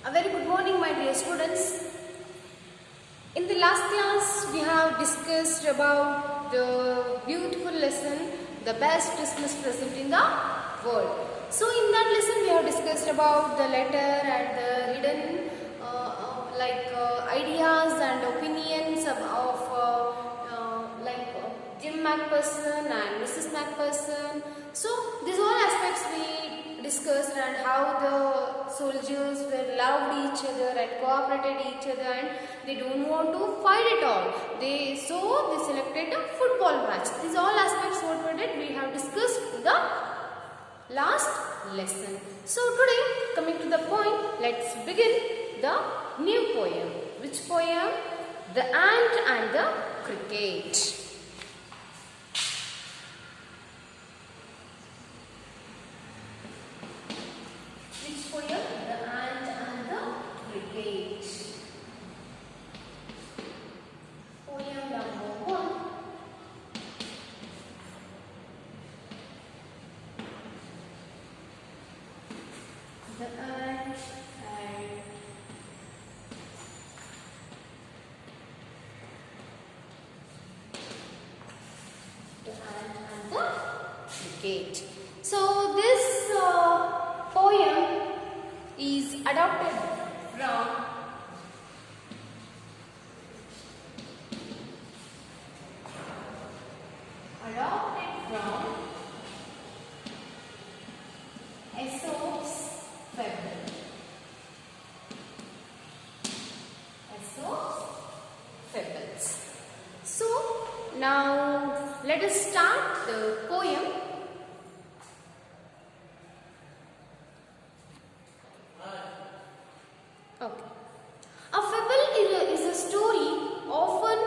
A very good morning, my dear students. In the last class, we have discussed about the beautiful lesson, the best Christmas present in the world. So, in that lesson, we have discussed about the letter and the hidden ideas and opinions of Jim Macpherson and Mrs. Macpherson. So, these all aspects we discussed and how the soldiers were loved each other and cooperated each other and they don't want to fight at all. They selected a football match. These all aspects what we did we have discussed in the last lesson. So today coming to the point, let's begin the new poem. Which poem? The Ant and the Cricket. The ant and the cricket. So this poem is adapted from Aesop's Fable. Aesop's Fables. So now let us start the poem. Okay. A fable is a story often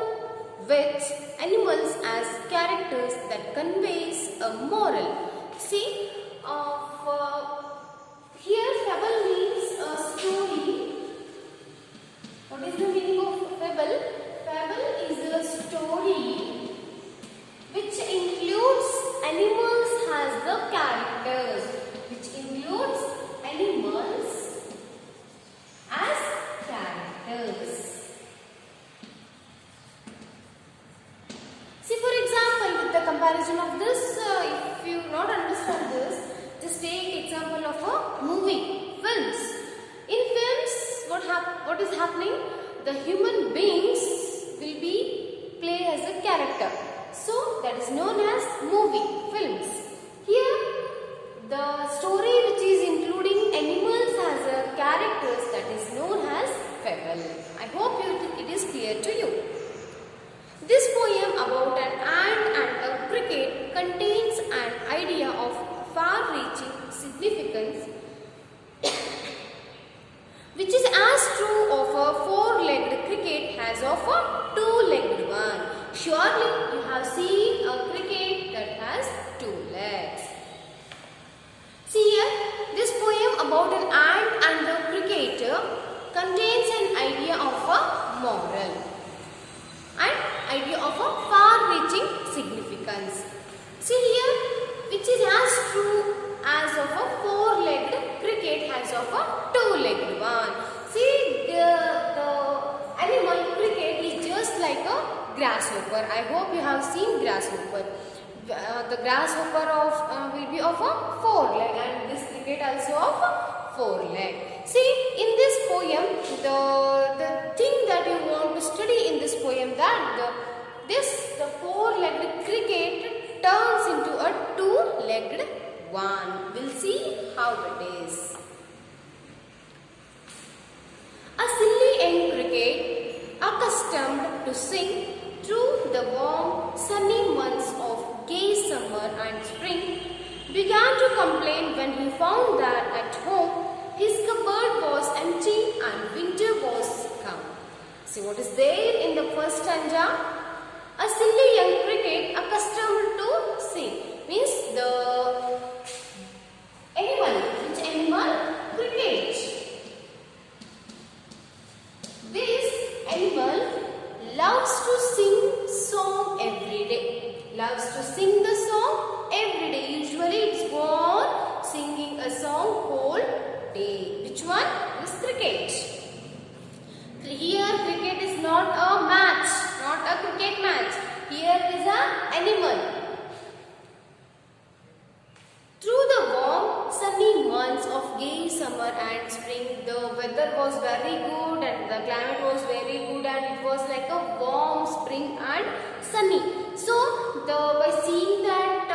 with animals as characters that conveys a moral. See, here fable means a story. What is the meaning of fable? Fable is a story which includes animals as the characters. Which includes animals as characters. See, for example, with the comparison of this, if you not understand this, just take example of a movie, films. In films, what is happening? The human beings will be play as a character. So that is known as movie, films. Here, the story which is including animals as a characters, that is known as fable. I hope it is clear to you. This poem about an ant and a cricket contains an idea of far-reaching significance which is as true of a four-legged cricket as of a two-legged one. Surely you have seen a cricket that has two legs. See here, this poem about an ant and a cricketer contains an idea of a moral and idea of a far-reaching significance. See here, which is as true as of a four-legged cricket as of a two-legged one. See, the animal cricket is just like a grasshopper. I hope you have seen grasshopper. The grasshopper will be of a four leg and this cricket also of a four leg. See, in this poem, the thing that you want to study in this poem that the four-legged cricket turns into a two-legged one. We'll see how it is. A silly young cricket, accustomed to sing through the warm, sunny months of gay summer and spring, began to complain when he found that at home his cupboard was empty and winter was come. See what is there in the first stanza? A silly young cricket accustomed to sing means the animal. Which animal? Cricket. This animal loves to sing song every day. Loves to sing the song every day. Usually it's born singing a song whole day. Which one? This cricket. animal. Through the warm, sunny months of gay summer and spring, the weather was very good and the climate was very good and it was like a warm spring and sunny. So, by seeing that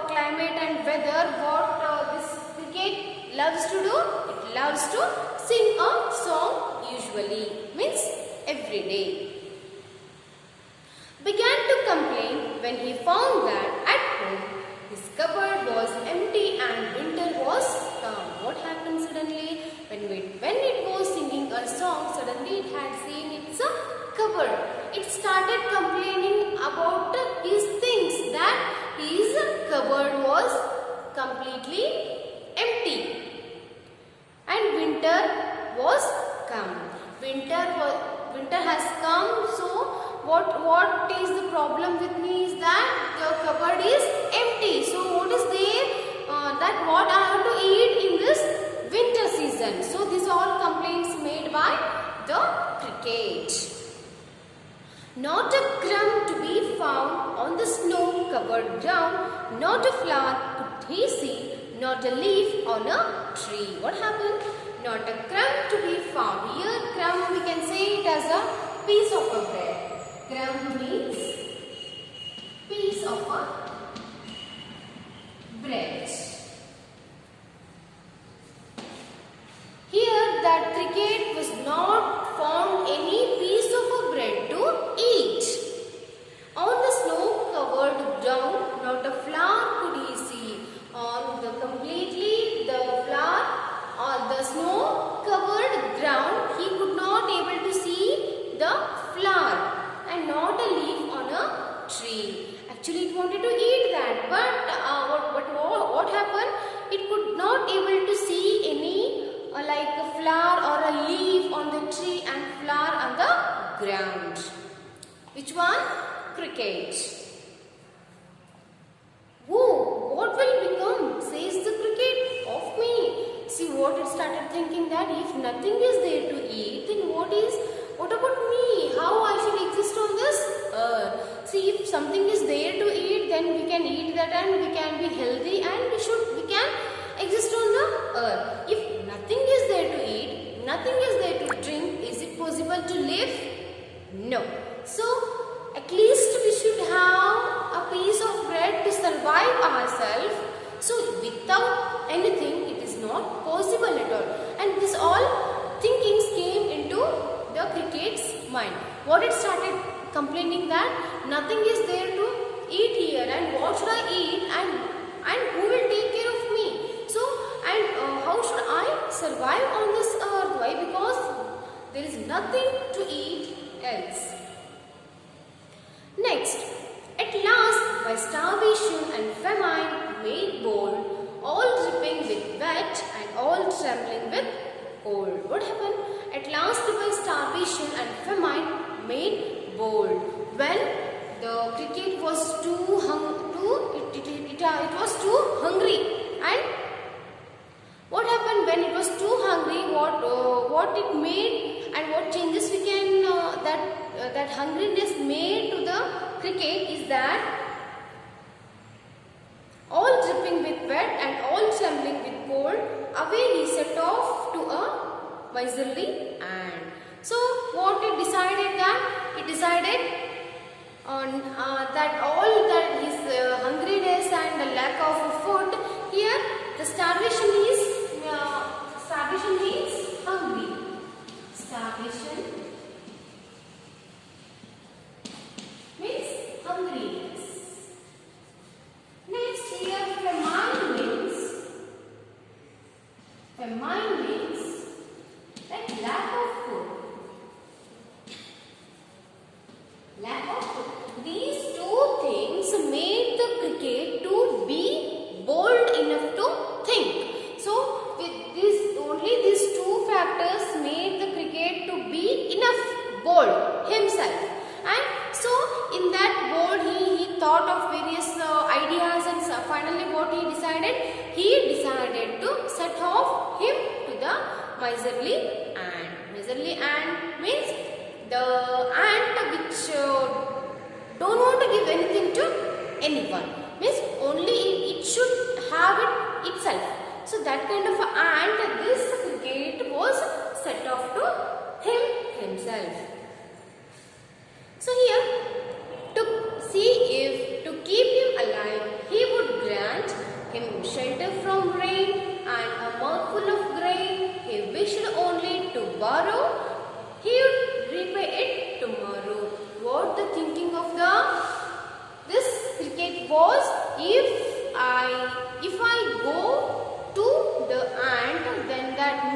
climate and weather, what this cricket loves to do? It loves to sing a song usually, means every day. Began to complain when he found that at home his cupboard was empty and winter was come. What happened suddenly? When it was singing a song, suddenly it had seen its cupboard. It started complaining about his things, that his cupboard was completely empty. And winter was come. Winter has come, so what is the problem with me is that the cupboard is empty. So what is there that what I have to eat in this winter season? So these are all complaints made by the cricket. Not a crumb to be found on the snow-covered ground, not a flower could he see, not a leaf on a tree. What happened? Not a crumb to be found. Here, crumb we can say it as a piece of a bread. Crumb means piece of a bread. Here, that cricket was not found any piece of a bread to eat. On the snow-covered ground, not a flower could he see. On the snow-covered ground, he could not able to see the flower and not a leaf on a tree. Actually, it wanted to eat that, but what happened? It could not able to see any like a flower or a leaf on the tree and flower on the ground. Which one? Cricket. Whoa, what will become, says the cricket, of me? See what it started thinking, that if nothing is there to eat, then what about me? How I should exist on this earth? See, if something is there to eat, then we can eat that and we can be healthy and we can exist on the earth. If nothing is there to eat, nothing is there to drink, is it possible to live? No. So, at least we should have a piece of bread to survive ourselves. So, without anything, it is not possible at all. And this all thinkings came into the cricket's mind. What it started complaining that nothing is there to eat here, and what should I eat, and who will take care of me? So, and how should I survive on this earth? Why? Because there is nothing to eat else. Next, at last, by starvation and famine made bold, all dripping with wet and all trembling with cold. What happened? At last, by starvation and famine made bold. When the cricket was too hungry, and what happened when it was too hungry? What it made and what changes we can that hungriness made to the cricket is that all dripping with wet and all trembling with cold, away he set off to a miserly ant. So what it decided that? It decided on that all that his hungriness and the lack of food, here the starvation means hungry. Starvation means hungriness. Next, here famine means like lack of food. Lack of food. These two things made the cricket to be bold enough to think. So, with this only these two factors made the cricket to be enough bold himself. And so, in that bold, he thought of various ideas, and so finally what he decided? He decided to set off him to the miserly ant. Miserly ant means the ant which don't want to give anything to anyone. Means only it should have it itself. So that kind of an ant, this cricket was set off to himself. So here, to see if to keep him alive, he would grant him shelter from rain and a mouthful of grain he wished only to borrow. He would repay it tomorrow. What the thinking of this cricket was, if I go to the ant, then that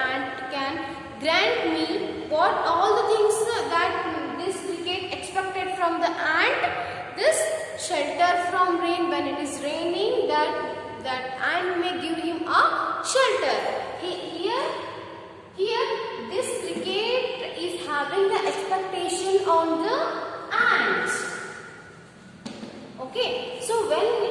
ant can grant me what all the things that this cricket expected from the ant. This shelter from rain, when it is raining, that ant may give him a shelter. Here this cricket is having the expectation on the ants. Okay, so when